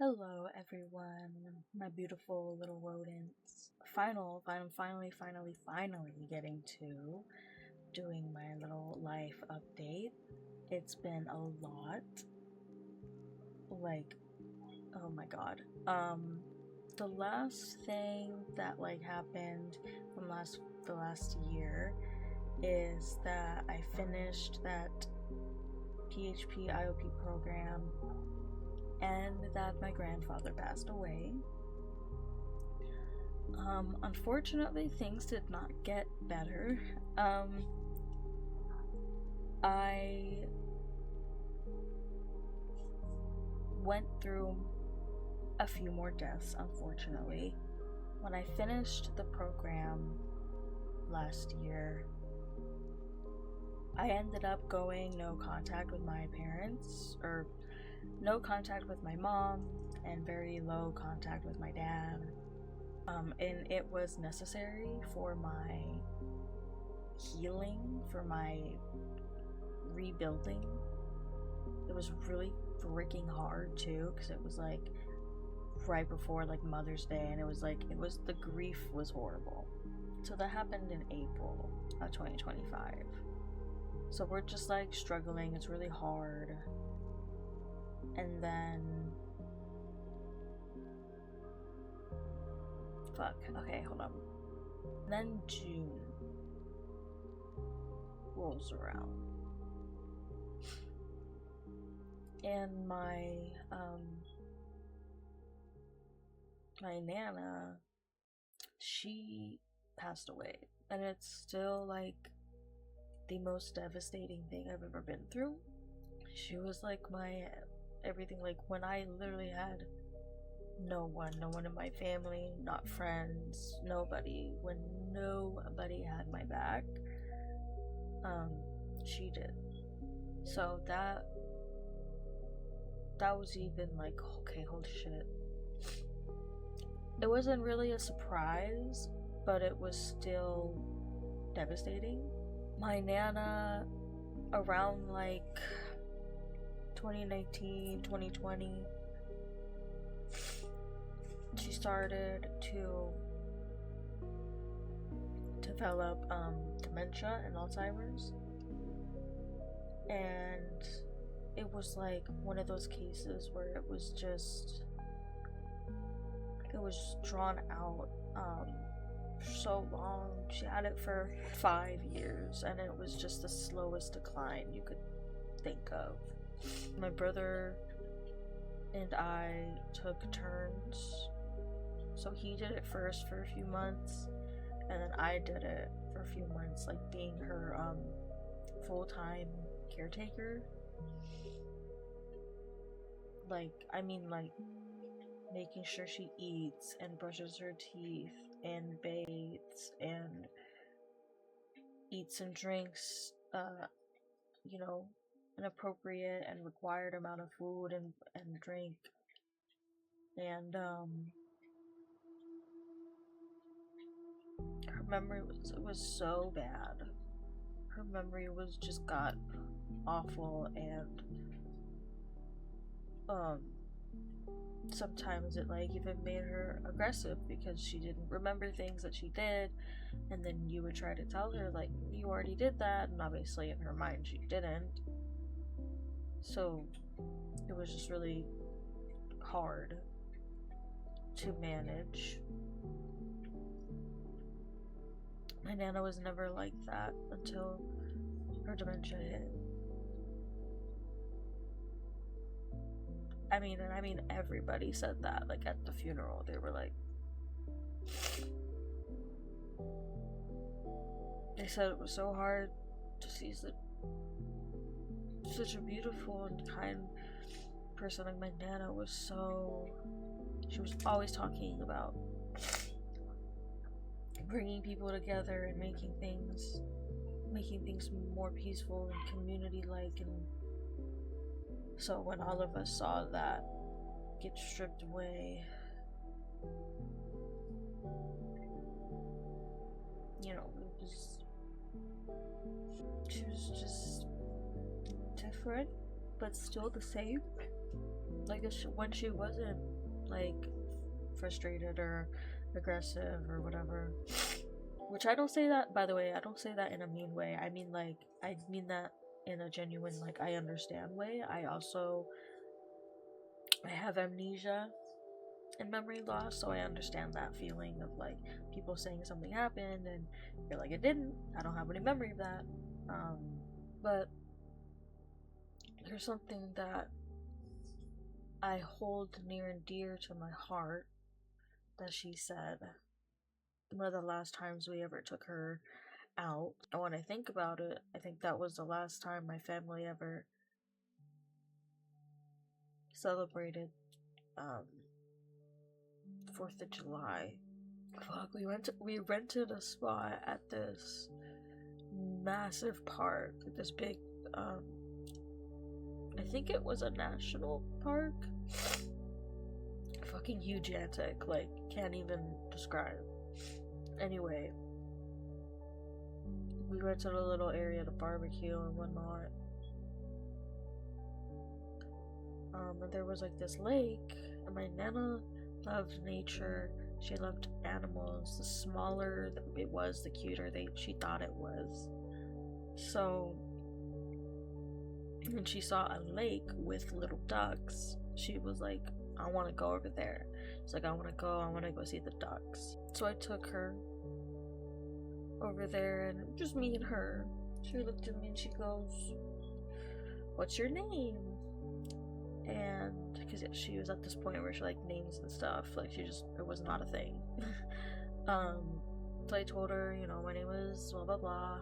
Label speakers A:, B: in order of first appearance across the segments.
A: Hello everyone, my beautiful little rodents. I'm finally getting to doing my little life update. It's been a lot. Like, oh my god. The last thing that happened from the last year is that I finished that PHP IOP program and that my grandfather passed away. Unfortunately, things did not get better. I went through a few more deaths, unfortunately. When I finished the program last year, I ended up going no contact with my parents, or no contact with my mom, and very low contact with my dad. And it was necessary for my healing, for my rebuilding. It was really freaking hard too, because it was right before Mother's Day, and the grief was horrible. So that happened in April of 2025. So we're just struggling. It's really hard. And then okay, hold on. And then June rolls around, and my Nana, she passed away, and it's still the most devastating thing I've ever been through. She was my everything. When I literally had no one in my family, not friends, nobody, when nobody had my back, she did. So that was even okay, holy shit. It wasn't really a surprise, but it was still devastating. My Nana, around 2019, 2020, she started to develop dementia and Alzheimer's, and it was one of those cases where it was drawn out so long. She had it for 5 years, and it was just the slowest decline you could think of. My brother and I took turns. So he did it first for a few months, and then I did it for a few months, being her full-time caretaker. Making sure she eats and brushes her teeth and bathes and eats and drinks an appropriate and required amount of food and drink. And her memory was so bad. Her memory just got awful, and sometimes it even made her aggressive because she didn't remember things that she did, and then you would try to tell her you already did that, and obviously in her mind she didn't. So it was just really hard to manage. My Nana was never like that until her dementia hit. I mean, everybody said that, at the funeral. They were they said it was so hard to see such a beautiful and kind person like my Nana she was always talking about bringing people together and making things more peaceful and community-like. And so when all of us saw that get stripped away, she was just different, but still the same. Like when she wasn't like frustrated or aggressive or whatever. Which I don't say that, by the way, I don't say that in a mean way. I mean that in a genuine, like, I understand way. I have amnesia and memory loss, so I understand that feeling of like people saying something happened and you're like, it didn't. I don't have any memory of that. But there's something that I hold near and dear to my heart that she said one of the last times we ever took her out. And when I think about it, I think that was the last time my family ever celebrated 4th of July. Fuck, we rented a spot at this massive park, this big I think it was a national park. Fucking hugigantic, like, can't even describe. Anyway, we rented a little area to barbecue and whatnot. And there was like this lake, and my nana loved nature. She loved animals. The smaller it was, the cuter she thought it was. So when she saw a lake with little ducks, she was like, I want to go over there. She's like, I want to go see the ducks. So I took her over there, and just me and her. She looked at me and she goes, what's your name? And because she was at this point where she like names and stuff, like it was not a thing. So I told her, my name is blah blah blah.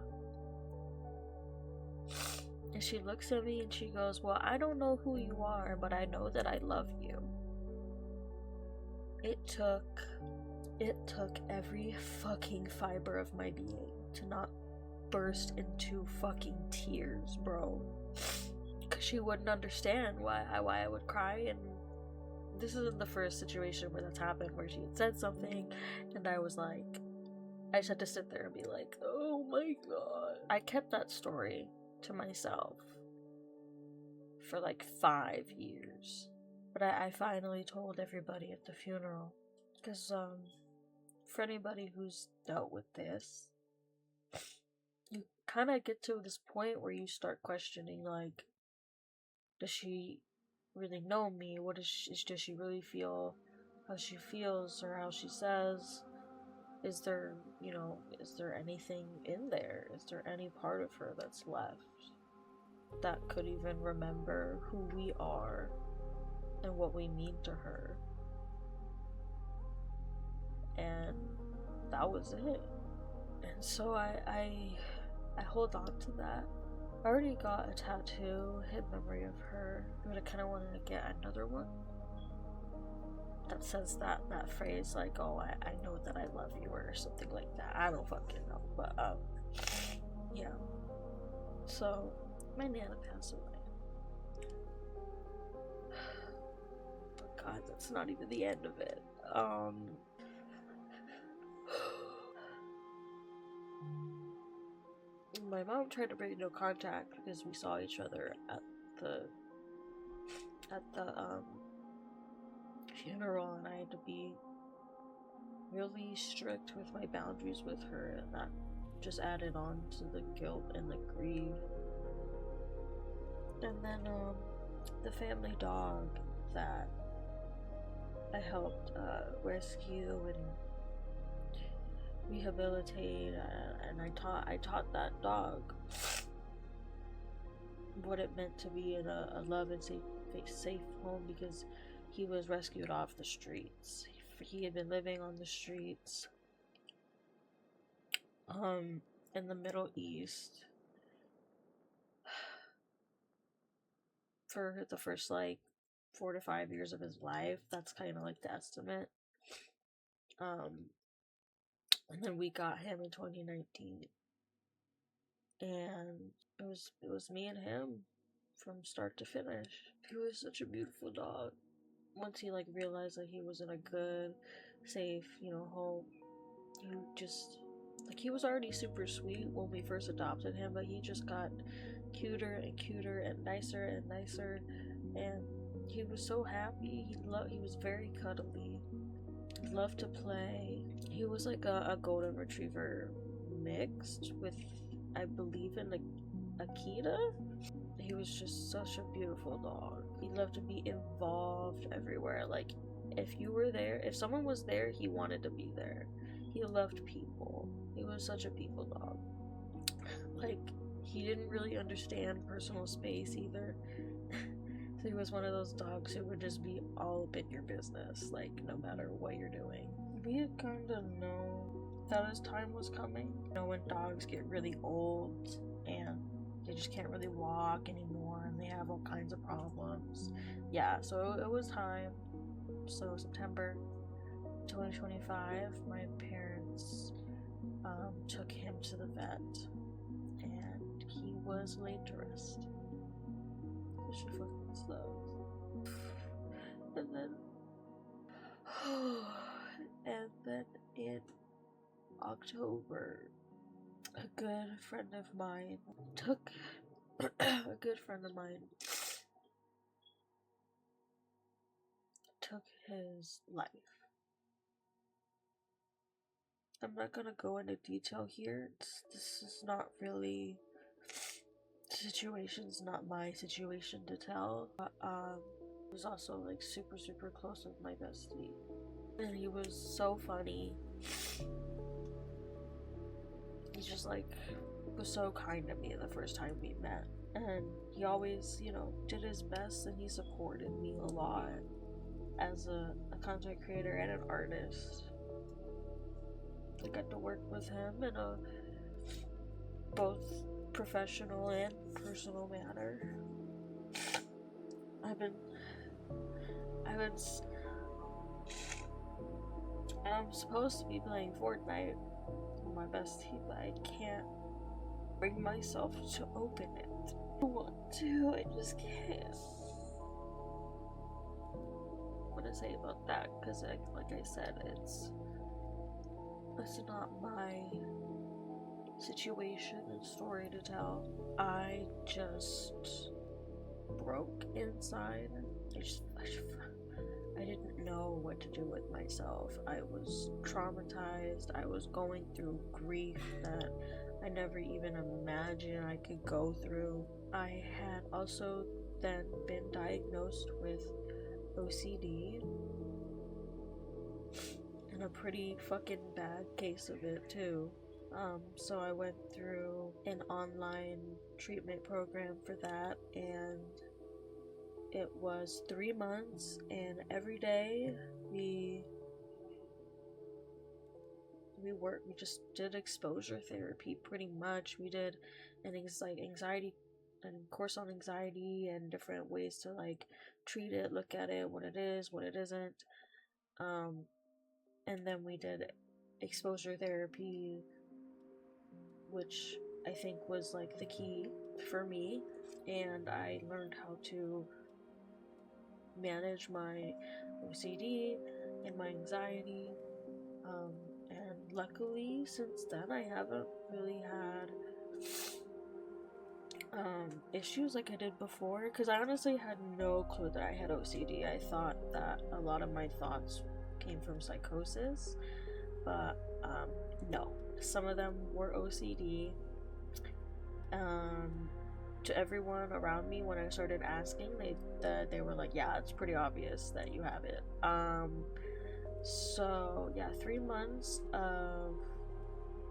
A: And she looks at me and she goes, well, I don't know who you are, but I know that I love you. It took every fucking fiber of my being to not burst into fucking tears, bro. Because she wouldn't understand why I would cry. And this isn't the first situation where that's happened, where she had said something and I was like, I just had to sit there and be like, oh my god. I kept that story to myself for like 5 years, but I finally told everybody at the funeral, because for anybody who's dealt with this, you kind of get to this point where you start questioning, like, does she really know me? Does she really feel how she feels or how she says? Is there anything in there? Is there any part of her that's left that could even remember who we are and what we mean to her? And that was it. And so I hold on to that. I already got a tattoo in memory of her, but I kind of wanted to get another one that says that phrase, like, oh, I know that I love you, or something like that. I don't fucking know, but yeah. So my nana passed away. Oh god, that's not even the end of it. My mom tried to break no contact because we saw each other at the funeral, and I had to be really strict with my boundaries with her, and that just added on to the guilt and the grief. And then the family dog that I helped rescue and rehabilitate, and I taught that dog what it meant to be in a love and safe home, because he was rescued off the streets. He had been living on the streets in the Middle East for the first like 4 to 5 years of his life. That's kind of like the estimate. And then we got him in 2019, and it was me and him from start to finish. He was such a beautiful dog. Once he like realized that he was in a good, safe, home, he just, like, he was already super sweet when we first adopted him, but he just got cuter and cuter and nicer, and he was so happy. He was very cuddly. He loved to play. He was like a golden retriever mixed with, I believe, an Akita. He was just such a beautiful dog. He loved to be involved everywhere. Like, if you were there, if someone was there, he wanted to be there. He loved people. He was such a people dog. Like, he didn't really understand personal space either. So he was one of those dogs who would just be all up in your business, like, no matter what you're doing. We kind of know that his time was coming. You know, when dogs get really old and they just can't really walk anymore and they have all kinds of problems. Yeah, so it was time. So September 2025, my parents took him to the vet and he was laid to rest. I should fucking slow. And then in October, a good friend of mine took his life. I'm not gonna go into detail here. This is not really, the situation's not my situation to tell. But, he was also like super close with my bestie. And he was so funny. He just like was so kind to me the first time we met. And he always, you know, did his best and he supported me a lot as a content creator and an artist. I got to work with him in a both professional and personal manner. I'm supposed to be playing Fortnite with my bestie, but I can't bring myself to open it. I want to, I just can't. What to say about that? Because like I said, it's not my situation and story to tell. I just broke inside. I didn't know what to do with myself. I was traumatized. I was going through grief that I never even imagined I could go through. I had also then been diagnosed with OCD, and a pretty fucking bad case of it too. So I went through an online treatment program for that, and it was 3 months, and every day we just did exposure therapy pretty much. We did an anxiety and course on anxiety and different ways to like treat it, look at it, what it is, what it isn't. And then we did exposure therapy, which I think was like the key for me, and I learned how to manage my OCD and my anxiety, and luckily since then I haven't really had issues like I did before, because I honestly had no clue that I had OCD. I thought that a lot of my thoughts came from psychosis, but no, some of them were OCD. To everyone around me, when I started asking, they were like, yeah, it's pretty obvious that you have it. So yeah, 3 months of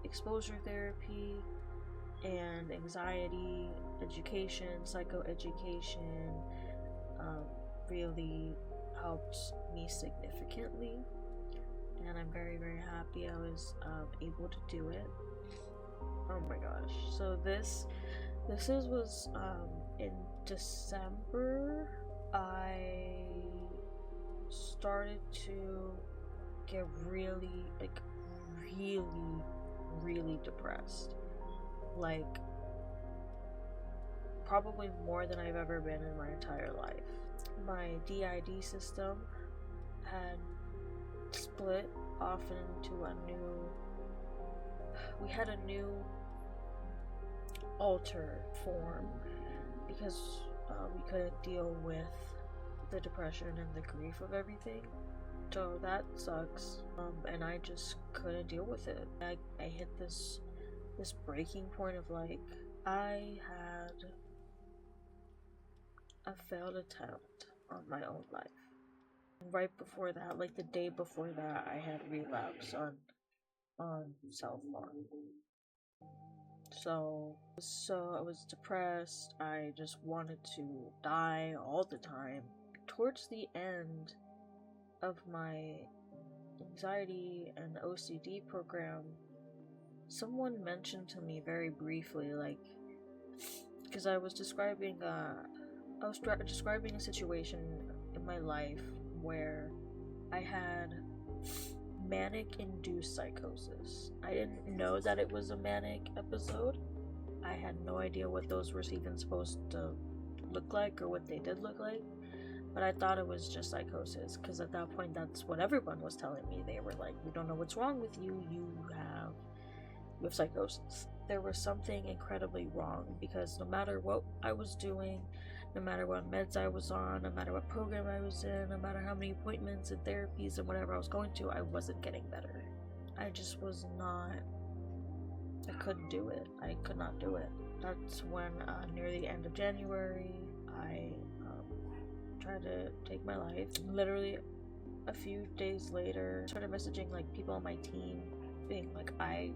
A: exposure therapy and anxiety education, psychoeducation, really helped me significantly, and I'm very happy I was able to do it. Oh my gosh. So this was in December. I started to get really depressed, like probably more than I've ever been in my entire life. My DID system had split off into we had a new alter form because we couldn't deal with the depression and the grief of everything. So that sucks. And I just couldn't deal with it. I hit this breaking point of like, I had a failed attempt on my own life. Right before that, like the day before that, I had relapse on self-harm. So I was depressed. I just wanted to die all the time. Towards the end of my anxiety and OCD program, someone mentioned to me very briefly, like, because I was describing a situation in my life where I had manic-induced psychosis. I didn't know that it was a manic episode. I had no idea what those were even supposed to look like or what they did look like. But I thought it was just psychosis, because at that point that's what everyone was telling me. They were like, we don't know what's wrong with you, you have psychosis. There was something incredibly wrong, because no matter what I was doing, no matter what meds I was on, no matter what program I was in, no matter how many appointments and therapies and whatever I was going to, I wasn't getting better. I just was not, I couldn't do it. I could not do it. That's when, near the end of January, I tried to take my life. Literally a few days later, I started messaging like people on my team, being like, I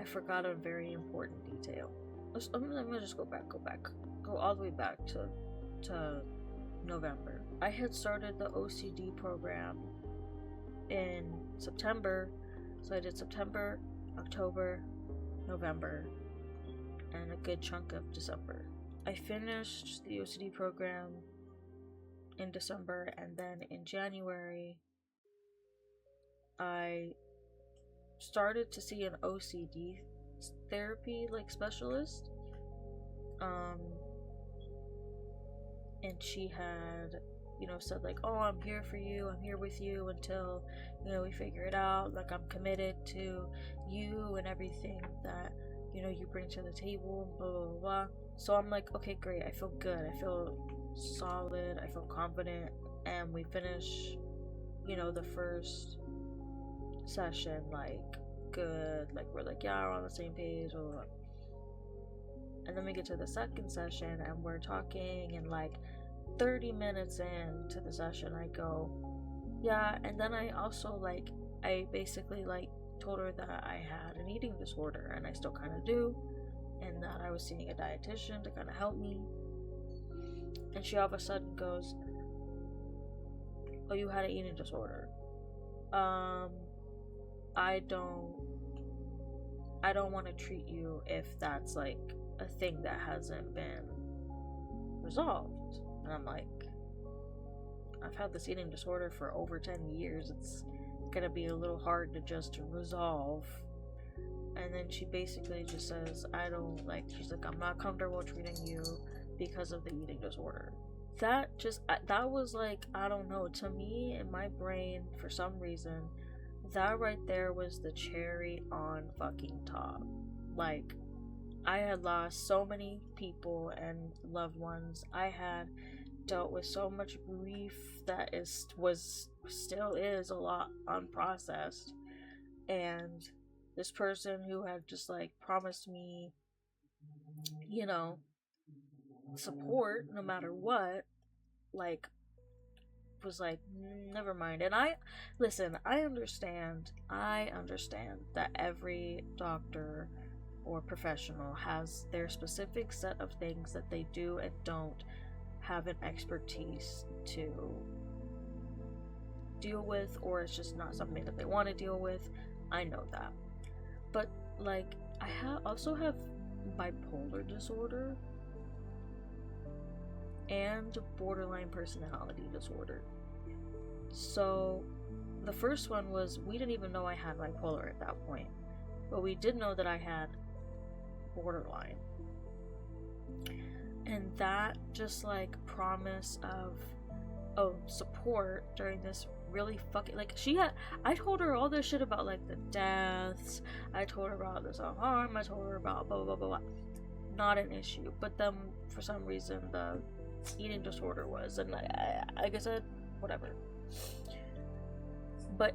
A: forgot a very important detail. I'm gonna just go all the way back to November. I had started the OCD program in September, so I did September, October, November, and a good chunk of December. I finished the OCD program in December, and then in January I started to see an OCD therapy specialist, and she had said like, oh, I'm here for you, I'm here with you until we figure it out, like I'm committed to you and everything that you bring to the table, blah blah blah. So I'm like, okay, great, I feel good, I feel solid, I feel confident, and we finish the first session good, we're yeah, we're on the same page, blah, blah, blah. And then we get to the second session and we're talking, and 30 minutes into the session I go, yeah, and then I also I basically told her that I had an eating disorder, and I still kind of do, and that I was seeing a dietitian to kind of help me. And she all of a sudden goes, oh, you had an eating disorder. I don't want to treat you if that's a thing that hasn't been resolved. And I'm like, I've had this eating disorder for over 10 years. It's gonna be a little hard to just resolve. And then she basically just says, she's like, I'm not comfortable treating you because of the eating disorder. That was I don't know, to me, in my brain, for some reason, that right there was the cherry on fucking top. I had lost so many people and loved ones. I had dealt with so much grief that still is a lot unprocessed. And this person who had just promised me, support no matter what, was never mind. And I understand that every doctor or professional has their specific set of things that they do and don't have an expertise to deal with, or it's just not something that they want to deal with. I know that. But I also have bipolar disorder and borderline personality disorder. So the first one was, we didn't even know I had bipolar at that point, but we did know that I had borderline. And that just promise of support during this really fucking I told her all this shit about the deaths, I told her about the self-harm, I told her about blah blah blah blah, not an issue. But then for some reason the eating disorder was. And like I said, whatever. But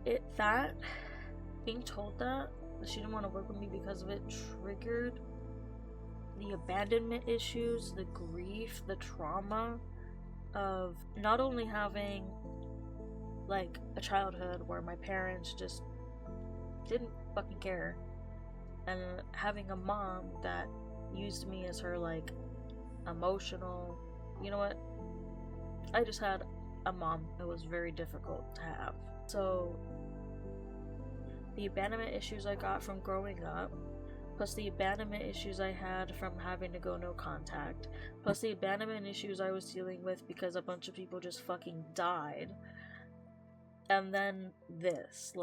A: being told that she didn't want to work with me because of it triggered the abandonment issues, the grief, the trauma of not only having like a childhood where my parents just didn't fucking care, and having a mom that used me as her like emotional, you know what, I just had a mom that was very difficult to have. So the abandonment issues I got from growing up, plus the abandonment issues I had from having to go no contact, plus the abandonment issues I was dealing with because a bunch of people just fucking died. And then this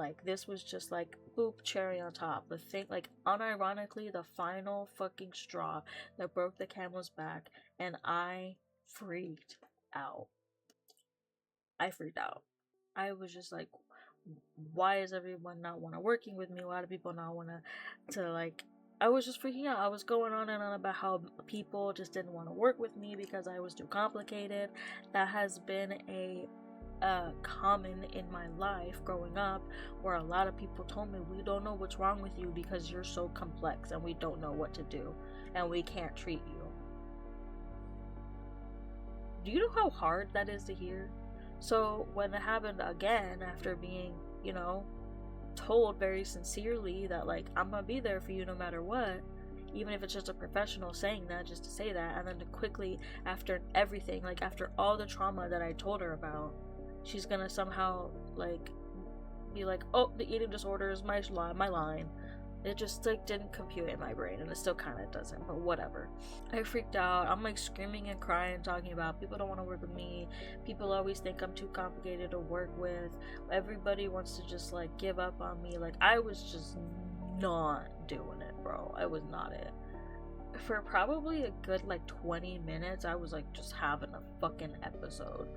A: was just like boop, cherry on top. The thing, like, unironically, the final fucking straw that broke the camel's back, and I freaked out. I was just like, why is everyone not want to working with me? Why do people not want to like, I was just freaking out. I was going on and on about how people just didn't want to work with me because I was too complicated. That has been a common in my life growing up, where a lot of people told me, we don't know what's wrong with you because you're so complex and we don't know what to do and we can't treat you. Do you know how hard that is to hear? So when it happened again, after being, told very sincerely that like, I'm gonna be there for you no matter what, even if it's just a professional saying that just to say that, and then to quickly, after everything, like after all the trauma that I told her about, she's gonna somehow like be like, oh, the eating disorder is my line. It just like didn't compute in my brain, and it still kind of doesn't, but whatever. I freaked out. I'm like screaming and crying, talking about people don't want to work with me. People always think I'm too complicated to work with. Everybody wants to just like give up on me. Like, I was just not doing it, bro. I was not it. For probably a good like 20 minutes, I was like just having a fucking episode.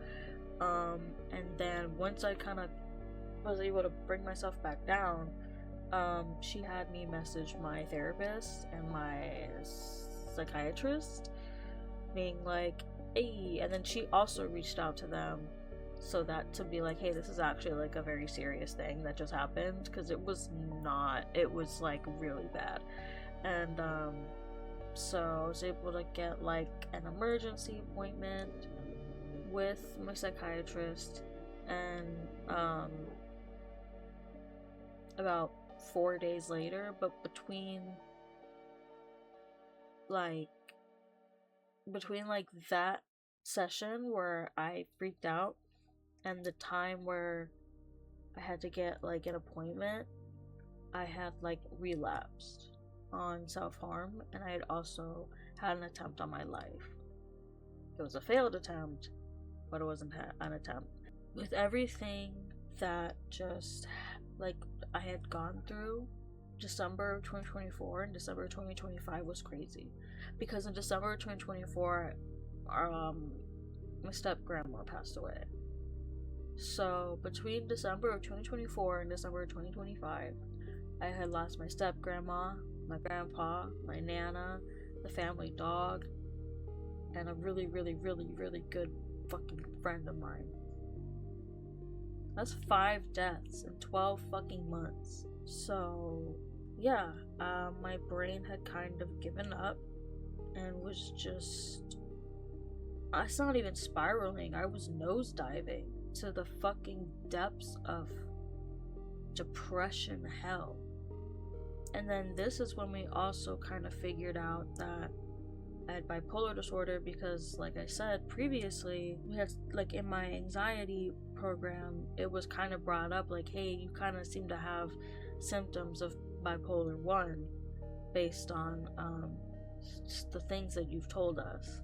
A: And then once I kind of was able to bring myself back down, she had me message my therapist and my psychiatrist, being like, hey, and then she also reached out to them so that to be like, hey, this is actually like a very serious thing that just happened, because it was like really bad. And so I was able to get like an emergency appointment with my psychiatrist, and about 4 days later, but between that session where I freaked out and the time where I had to get like an appointment, I had like relapsed on self-harm, and I had also had an attempt on my life. It was a failed attempt, but it wasn't an attempt. With everything that just like I had gone through, December of 2024 and December of 2025 was crazy, because in December of 2024 my step grandma passed away. So between December of 2024 and December of 2025, I had lost my step grandma, my grandpa, my nana, the family dog, and a really, really, really, really good fucking friend of mine. That's 5 deaths in 12 fucking months. So yeah, my brain had kind of given up and was just, it's not even spiraling, I was nosediving to the fucking depths of depression hell. And then this is when we also kind of figured out that I had bipolar disorder, because like I said previously, we had like in my anxiety program, it was kind of brought up like, hey, you kind of seem to have symptoms of bipolar 1 based on just the things that you've told us.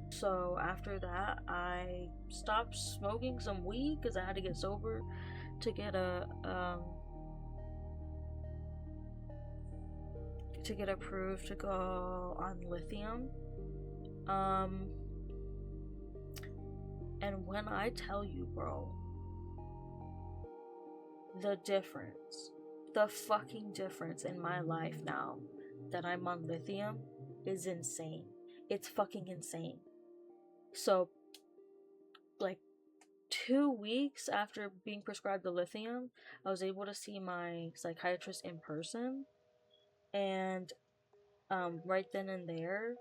A: So after that, I stopped smoking some weed because I had to get sober to get approved to go on lithium. And when I tell you, bro, the fucking difference in my life now that I'm on lithium is insane. It's fucking insane. So 2 weeks after being prescribed the lithium, I was able to see my psychiatrist in person, and right then and there,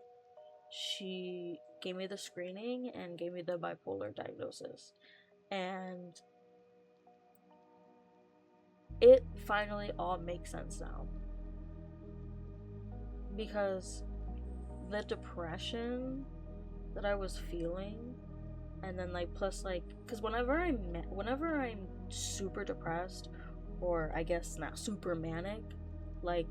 A: she gave me the screening and gave me the bipolar diagnosis. And it finally all makes sense now. Because the depression that I was feeling, and then like plus like, because whenever I'm super depressed, or I guess not super manic, like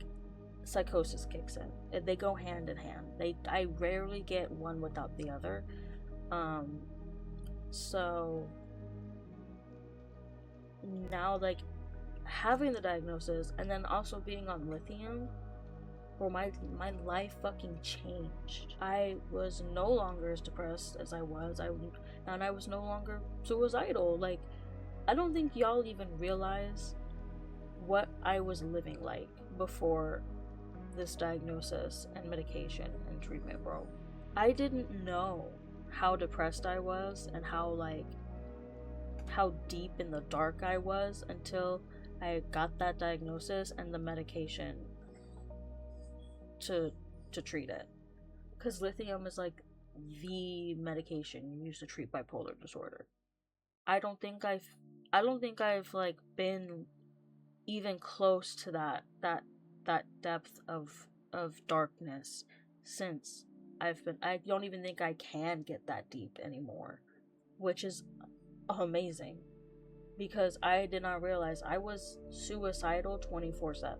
A: psychosis kicks in. They go hand in hand. I rarely get one without the other. So now, like, having the diagnosis and then also being on lithium, bro, my life fucking changed. I was no longer as depressed as I was. And I was no longer suicidal. Like, I don't think y'all even realize what I was living like before this diagnosis and medication and treatment, bro. I didn't know how depressed I was and how deep in the dark I was until I got that diagnosis and the medication to treat it. Because lithium is like the medication you use to treat bipolar disorder. I don't think I've like been even close to that depth of darkness since I don't even think I can get that deep anymore, which is amazing, because I did not realize I was suicidal 24/7.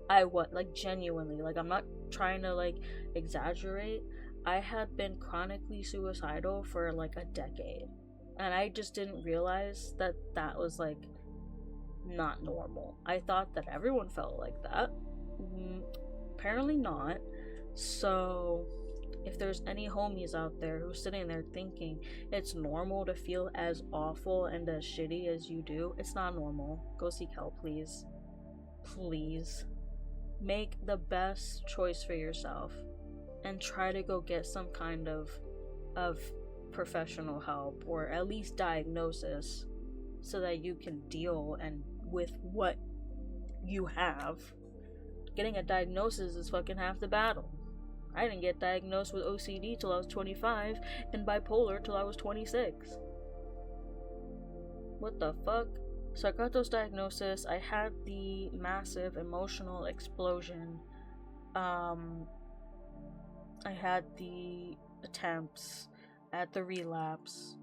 A: I was, like, genuinely, like, I'm not trying to like exaggerate. I had been chronically suicidal for like a decade, and I just didn't realize that was like not normal. I thought that everyone felt like that. Apparently not. So if there's any homies out there who's sitting there thinking it's normal to feel as awful and as shitty as you do, it's not normal. Go seek help, please. Please. Make the best choice for yourself and try to go get some kind of professional help, or at least diagnosis, so that you can deal and with what you have. Getting a diagnosis is fucking half the battle. I didn't get diagnosed with OCD till I was 25 and bipolar till I was 26. What the fuck? So I got those diagnoses. I had the massive emotional explosion. I had the attempts at the relapse,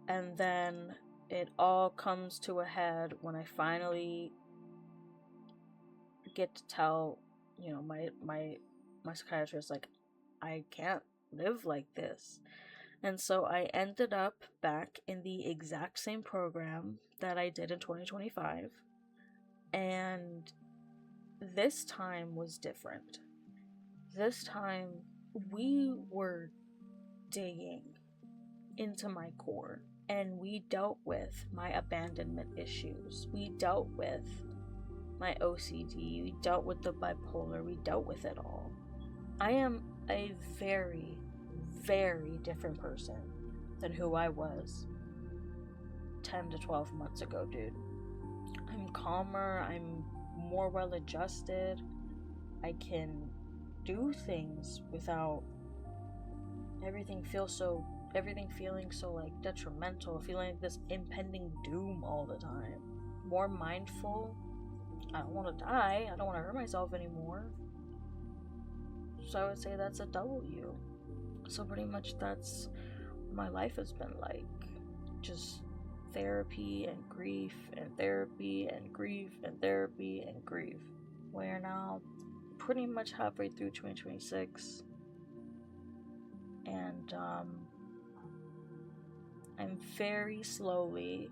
A: and then it all comes to a head when I finally get to tell, my psychiatrist, like, I can't live like this. And so I ended up back in the exact same program that I did in 2025. And this time was different. This time we were digging into my core, and we dealt with my abandonment issues. We dealt with my OCD. We dealt with the bipolar. We dealt with it all. I am a very, very different person than who I was 10 to 12 months ago, dude. I'm calmer. I'm more well adjusted. I can do things without everything feeling so like detrimental, feeling like this impending doom all the time. More mindful. I don't want to die. I don't want to hurt myself anymore. So I would say that's a W. So pretty much that's what my life has been like. Just therapy and grief and therapy and grief and therapy and grief. We are now pretty much halfway through 2026. And I'm very slowly,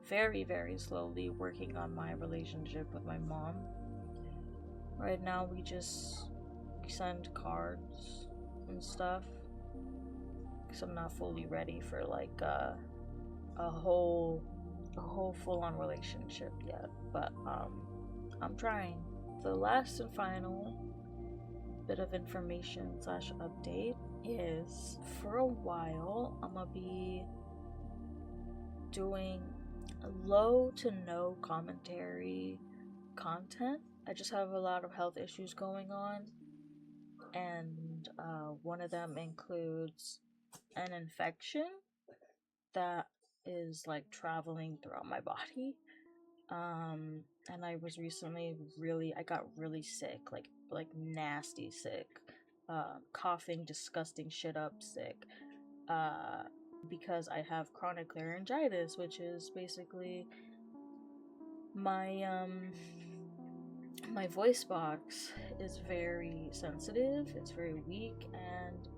A: very, very slowly working on my relationship with my mom. Right now we just send cards and stuff, because I'm not fully ready for like a whole full-on relationship yet, but I'm trying. The last and final bit of information / update is, for a while I'm gonna be doing low to no commentary content. I just have a lot of health issues going on, and one of them includes an infection that is like traveling throughout my body. And I was recently I got really sick, like nasty sick, coughing disgusting shit up sick, uh, because I have chronic laryngitis, which is basically my my voice box is very sensitive, it's very weak, and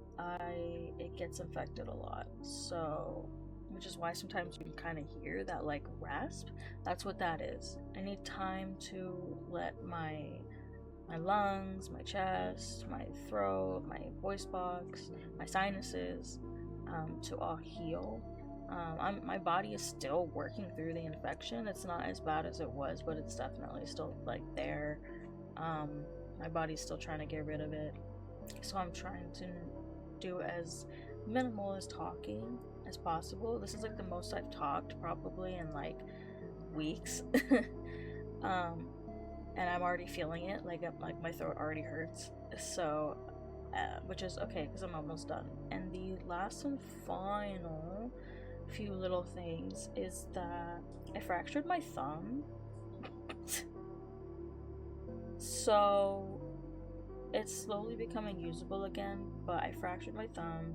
A: it gets infected a lot. So, which is why sometimes you can kind of hear that like rasp. That's what that is. I need time to let my lungs, my chest, my throat, my voice box, my sinuses, to all heal. My body is still working through the infection. It's not as bad as it was, but it's definitely still like there. My body's still trying to get rid of it. So I'm trying to do as minimal as talking as possible. This is like the most I've talked probably in like weeks. And I'm already feeling it. Like my throat already hurts. So, which is okay because I'm almost done. And the last and final few little things is that I fractured my thumb. So it's slowly becoming usable again, but I fractured my thumb.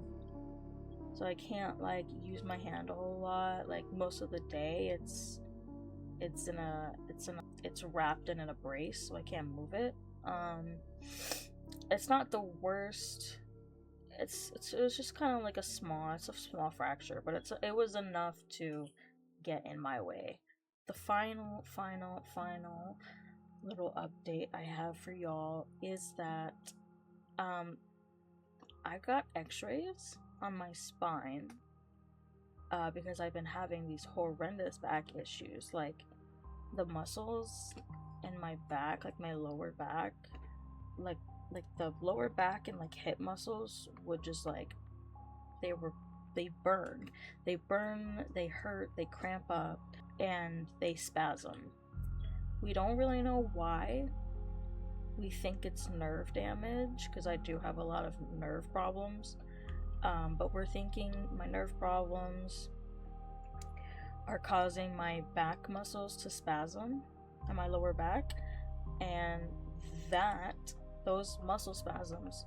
A: So I can't like use my hand a whole lot. Like most of the day it's wrapped in a brace, so I can't move it. It's not the worst. It was just kind of like a small fracture, but it was enough to get in my way. The final little update I have for y'all is that I got x-rays on my spine because I've been having these horrendous back issues. Like the muscles in my back, like my lower back, like the lower back and like hip muscles would just like they burn, they hurt, they cramp up, and they spasm. We don't really know why. We think it's nerve damage because I do have a lot of nerve problems, but we're thinking my nerve problems are causing my back muscles to spasm and my lower back, and those muscle spasms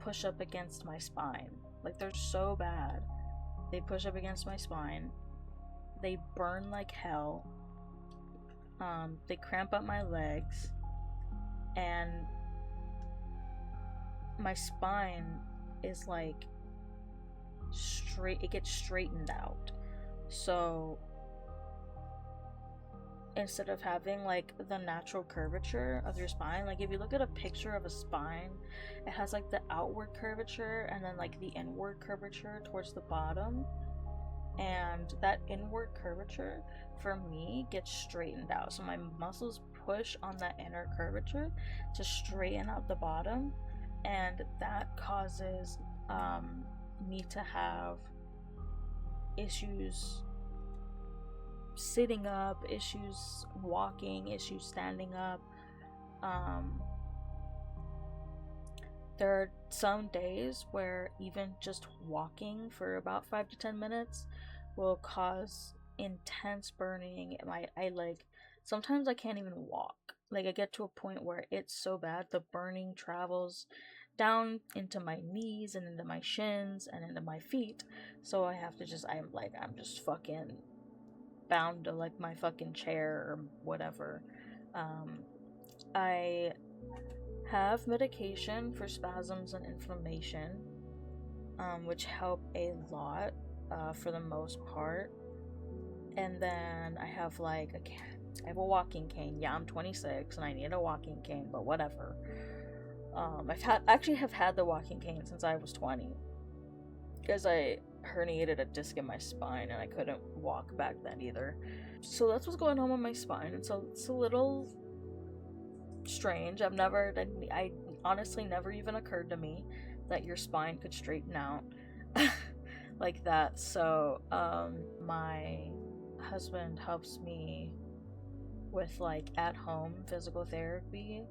A: push up against my spine. Like they're so bad. They push up against my spine. They burn like hell. They cramp up my legs, and my spine is like straight. It gets straightened out. So instead of having like the natural curvature of your spine, like if you look at a picture of a spine, it has like the outward curvature and then like the inward curvature towards the bottom, and that inward curvature for me gets straightened out. So my muscles push on that inner curvature to straighten out the bottom, and that causes me to have issues sitting up, issues walking, issues standing up. There are some days where even just walking for about 5 to 10 minutes will cause intense burning. I like sometimes I can't even walk. Like I get to a point where it's so bad the burning travels down into my knees and into my shins and into my feet. So I have to I'm just fucking bound to like my fucking chair or whatever. I have medication for spasms and inflammation, which help a lot for the most part. And then I have I have a walking cane. Yeah, I'm 26 and I need a walking cane, but whatever. I've had the walking cane since I was 20, because I herniated a disc in my spine and I couldn't walk back then either. So that's what's going on with my spine, and so it's a little strange. I honestly never even occurred to me that your spine could straighten out like that. So my husband helps me with like at home physical therapy.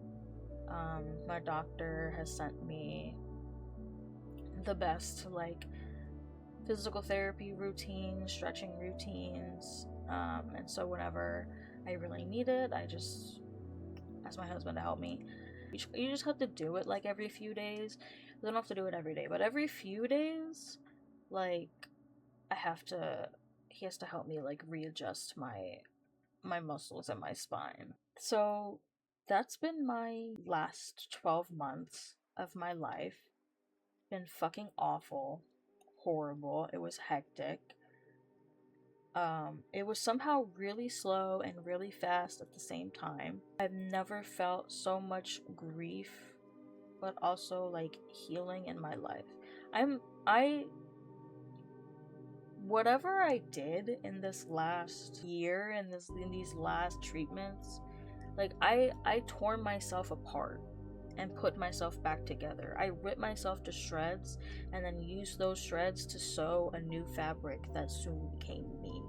A: My doctor has sent me the best like physical therapy routines, stretching routines, and so whenever I really need it, I just ask my husband to help me. You just have to do it like every few days. You don't have to do it every day, but every few days, like he has to help me like readjust my muscles and my spine. So that's been my last 12 months of my life. Been fucking awful, horrible. It was hectic. It was somehow really slow and really fast at the same time. I've never felt so much grief, but also like healing in my life. Whatever I did in this last year, in these last treatments, like I tore myself apart and put myself back together. I ripped myself to shreds and then used those shreds to sew a new fabric that soon became me.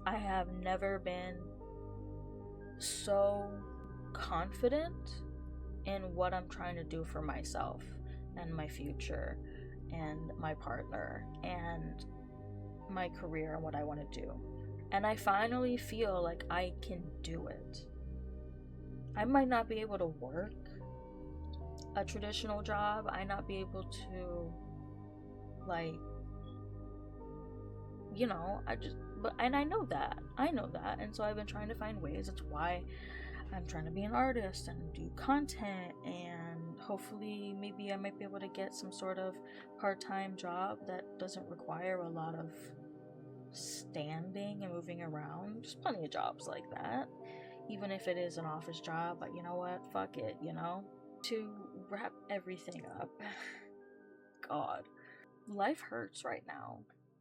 A: I have never been so confident in what I'm trying to do for myself and my future and my partner and my career and what I want to do. And I finally feel like I can do it. I might not be able to work a traditional job. I not be able to, like, you know, and I know that. And so I've been trying to find ways. That's why I'm trying to be an artist and do content, and hopefully maybe I might be able to get some sort of part-time job that doesn't require a lot of standing and moving around. There's plenty of jobs like that, even if it is an office job, but you know what, fuck it, you know. To wrap everything up, god, life hurts right now,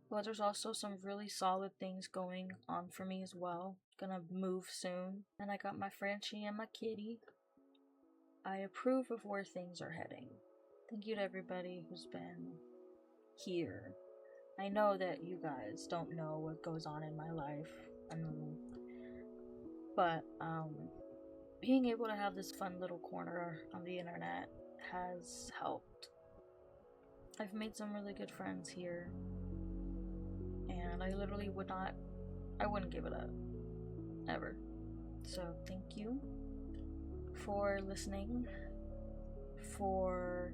A: but there's also some really solid things going on for me as well. Gonna move soon, and I got my Frenchie and my kitty. I approve of where things are heading. Thank you to everybody who's been here. I know that you guys don't know what goes on in my life, but being able to have this fun little corner on the internet has helped. I've made some really good friends here, and I literally wouldn't give it up, ever. So thank you for listening, for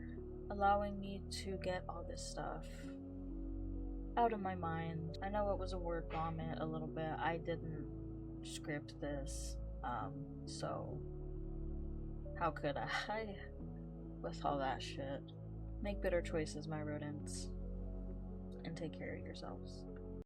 A: allowing me to get all this stuff out of my mind. I know it was a word vomit a little bit. I didn't script this, so how could I with all that shit? Make better choices, my rodents, and take care of yourselves.